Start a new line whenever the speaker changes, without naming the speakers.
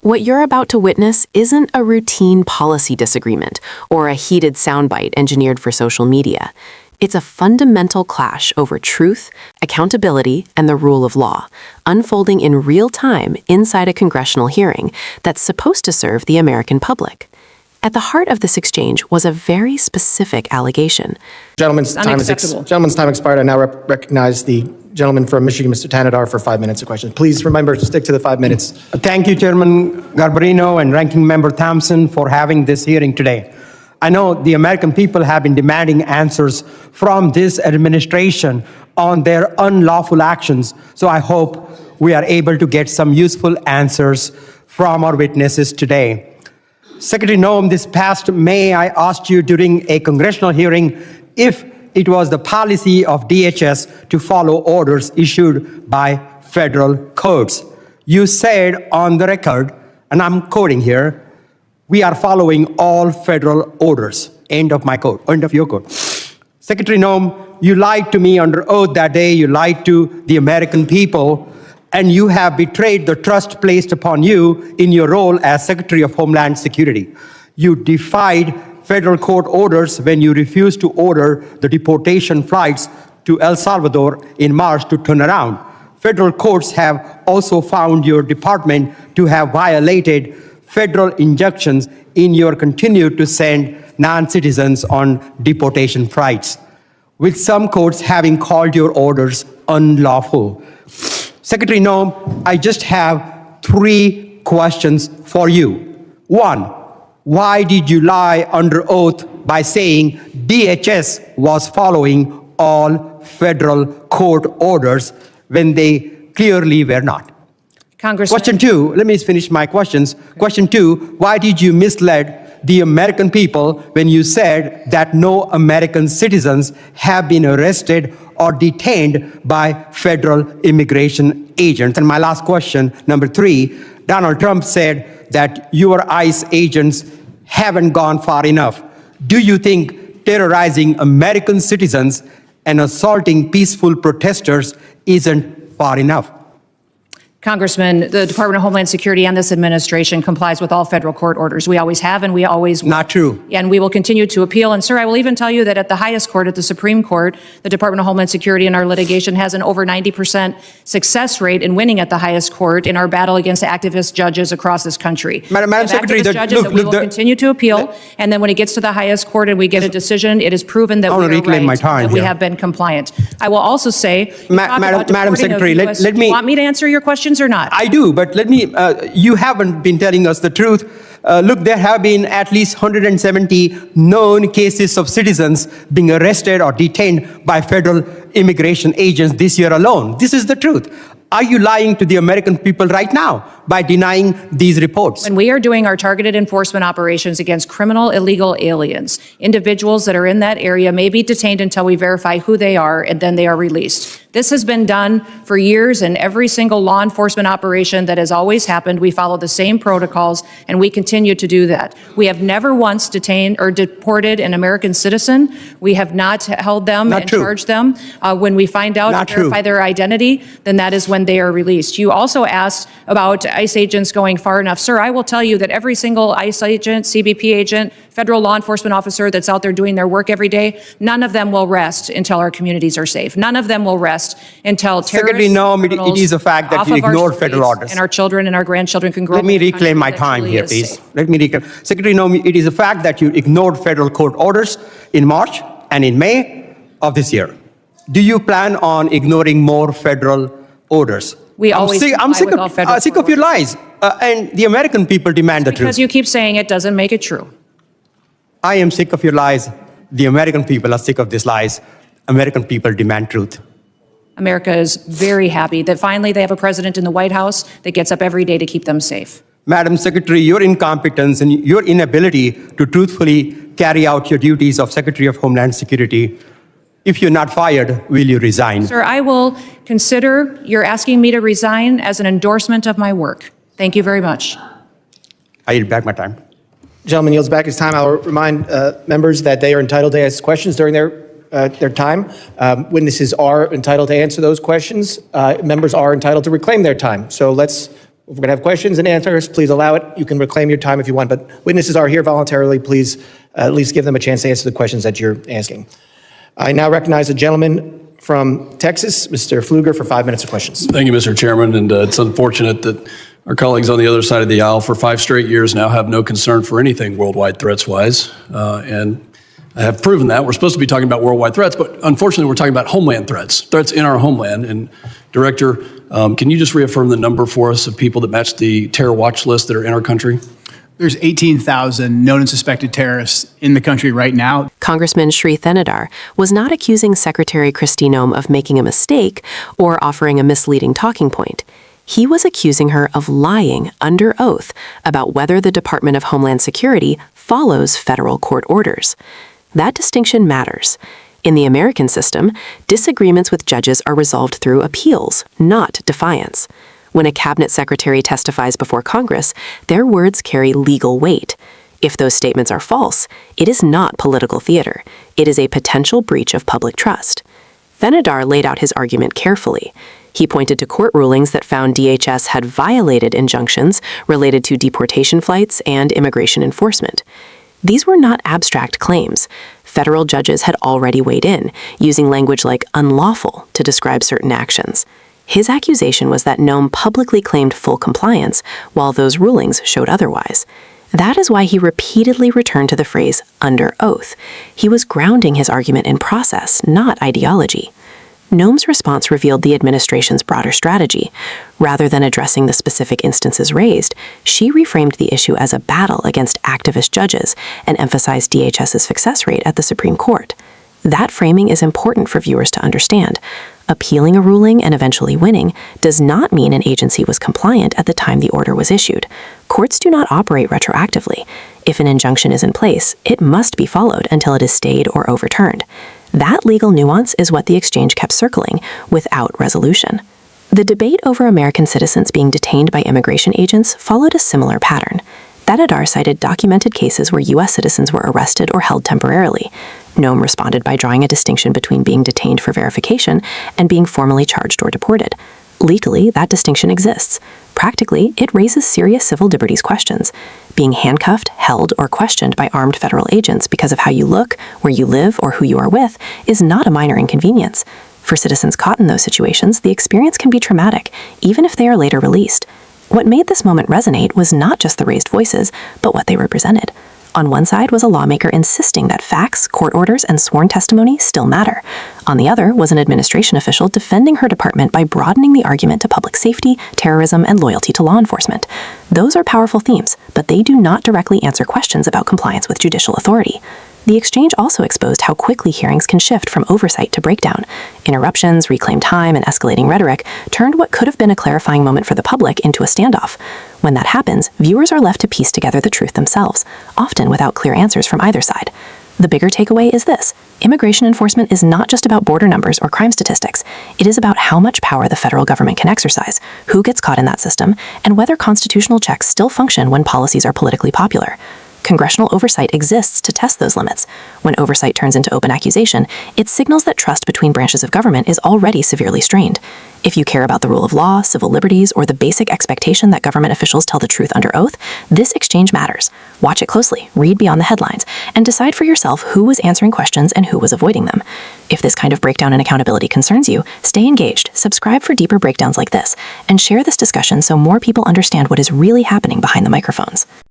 What you're about to witness isn't a routine policy disagreement or a heated soundbite engineered for social media. It's a fundamental clash over truth, accountability, and the rule of law, unfolding in real time inside a congressional hearing that's supposed to serve the American public. At the heart of this exchange was a very specific allegation.
Gentleman's time expired. I now recognize the gentleman from Michigan, Mr. Thanedar, for 5 minutes of questions. Please remember to stick to the 5 minutes.
Thank you, Chairman Garbarino and Ranking Member Thompson, for having this hearing today. I know the American people have been demanding answers from this administration on their unlawful actions, so I hope we are able to get some useful answers from our witnesses today. Secretary Noem, this past May, I asked you during a congressional hearing if it was the policy of DHS to follow orders issued by federal courts. You said on the record, and I'm quoting here, "We are following all federal orders." End of my quote, end of your quote. Secretary Noem, you lied to me under oath that day. You lied to the American people, and you have betrayed the trust placed upon you in your role as Secretary of Homeland Security. You defied federal court orders when you refused to order the deportation flights to El Salvador in March to turn around. Federal courts have also found your department to have violated federal injunctions in your continue to send non-citizens on deportation flights, with some courts having called your orders unlawful. Secretary Noem, I just have 3 questions for you. 1, why did you lie under oath by saying DHS was following all federal court orders when they clearly were not?
Congressman.
Question 2, let me finish my questions. Question 2, why did you mislead the American people when you said that no American citizens have been arrested or detained by federal immigration agents? And my last question, number 3, Donald Trump said that your ICE agents haven't gone far enough. Do you think terrorizing American citizens and assaulting peaceful protesters isn't far enough?
Congressman, the Department of Homeland Security and this administration complies with all federal court orders. We always have and we always will.
Not true.
And we will continue to appeal. And sir, I will even tell you that at the highest court, at the Supreme Court, the Department of Homeland Security in our litigation has an over 90% success rate in winning at the highest court in our battle against activist judges across this country.
Madam Secretary,
we will continue to appeal. And then when it gets to the highest court and we get a decision, it is proven that we have been compliant. I will also say,
Madam Secretary, let me.
You want me to answer your questions or not?
I do, but let me, you haven't been telling us the truth. Look, there have been at least 170 known cases of citizens being arrested or detained by federal immigration agents this year alone. This is the truth. Are you lying to the American people right now by denying these reports?
When we are doing our targeted enforcement operations against criminal illegal aliens, individuals that are in that area may be detained until we verify who they are, and then they are released. This has been done for years, and every single law enforcement operation that has always happened, we follow the same protocols, and we continue to do that. We have never once detained or deported an American citizen. We have not held them and charged them. When we find out and verify their identity, then that is when they are released. You also asked about ICE agents going far enough. Sir, I will tell you that every single ICE agent, CBP agent, federal law enforcement officer that's out there doing their work every day, none of them will rest until our communities are safe. None of them will rest until terrorists,
Secretary Noem, it is a fact that you ignored federal orders.
And our children and our grandchildren can grow up.
Let me reclaim my time here, please. Let me reclaim. Secretary Noem, it is a fact that you ignored federal court orders in March and in May of this year. Do you plan on ignoring more federal orders? I'm sick of your lies, and the American people demand the truth.
Because you keep saying it doesn't make it true.
I am sick of your lies. The American people are sick of these lies. American people demand truth.
America is very happy that finally they have a president in the White House that gets up every day to keep them safe.
Madam Secretary, your incompetence and your inability to truthfully carry out your duties of Secretary of Homeland Security, if you're not fired, will you resign?
Sir, I will consider your asking me to resign as an endorsement of my work. Thank you very much.
I yield back my time.
Gentleman yields back his time. I'll remind members that they are entitled to ask questions during their time. Witnesses are entitled to answer those questions. Members are entitled to reclaim their time. So let's If we're going to have questions and answers, please allow it. You can reclaim your time if you want, but witnesses are here voluntarily. Please at least give them a chance to answer the questions that you're asking. I now recognize the gentleman from Texas, Mr. Pfluger, for 5 minutes of questions.
Thank you, Mr. Chairman, and it's unfortunate that our colleagues on the other side of the aisle for 5 straight years now have no concern for anything worldwide threats-wise, and I have proven that. We're supposed to be talking about worldwide threats, but unfortunately we're talking about homeland threats in our homeland. And Director, can you just reaffirm the number for us of people that match the terror watch list that are in our country?
There's 18,000 known and suspected terrorists in the country right now.
Congressman Shri Thanedar was not accusing Secretary Kristi Noem of making a mistake or offering a misleading talking point. He was accusing her of lying under oath about whether the Department of Homeland Security follows federal court orders. That distinction matters. In the American system, disagreements with judges are resolved through appeals, not defiance. When a cabinet secretary testifies before Congress, their words carry legal weight. If those statements are false, it is not political theater. It is a potential breach of public trust. Thanedar laid out his argument carefully. He pointed to court rulings that found DHS had violated injunctions related to deportation flights and immigration enforcement. These were not abstract claims. Federal judges had already weighed in, using language like unlawful to describe certain actions. His accusation was that Noem publicly claimed full compliance, while those rulings showed otherwise. That is why he repeatedly returned to the phrase under oath. He was grounding his argument in process, not ideology. Noem's response revealed the administration's broader strategy. Rather than addressing the specific instances raised, she reframed the issue as a battle against activist judges and emphasized DHS's success rate at the Supreme Court. That framing is important for viewers to understand. Appealing a ruling and eventually winning does not mean an agency was compliant at the time the order was issued. Courts do not operate retroactively. If an injunction is in place, it must be followed until it is stayed or overturned. That legal nuance is what the exchange kept circling, without resolution. The debate over American citizens being detained by immigration agents followed a similar pattern. Thanedar cited documented cases where U.S. citizens were arrested or held temporarily. Noem responded by drawing a distinction between being detained for verification and being formally charged or deported. Legally, that distinction exists. Practically, it raises serious civil liberties questions. Being handcuffed, held, or questioned by armed federal agents because of how you look, where you live, or who you are with is not a minor inconvenience. For citizens caught in those situations, the experience can be traumatic, even if they are later released. What made this moment resonate was not just the raised voices, but what they represented. On one side was a lawmaker insisting that facts, court orders, and sworn testimony still matter. On the other was an administration official defending her department by broadening the argument to public safety, terrorism, and loyalty to law enforcement. Those are powerful themes, but they do not directly answer questions about compliance with judicial authority. The exchange also exposed how quickly hearings can shift from oversight to breakdown. Interruptions, reclaimed time, and escalating rhetoric turned what could have been a clarifying moment for the public into a standoff. When that happens, viewers are left to piece together the truth themselves, often without clear answers from either side. The bigger takeaway is this: immigration enforcement is not just about border numbers or crime statistics. It is about how much power the federal government can exercise, who gets caught in that system, and whether constitutional checks still function when policies are politically popular. Congressional oversight exists to test those limits. When oversight turns into open accusation, it signals that trust between branches of government is already severely strained. If you care about the rule of law, civil liberties, or the basic expectation that government officials tell the truth under oath, this exchange matters. Watch it closely, read beyond the headlines, and decide for yourself who was answering questions and who was avoiding them. If this kind of breakdown and accountability concerns you, stay engaged, subscribe for deeper breakdowns like this, and share this discussion so more people understand what is really happening behind the microphones.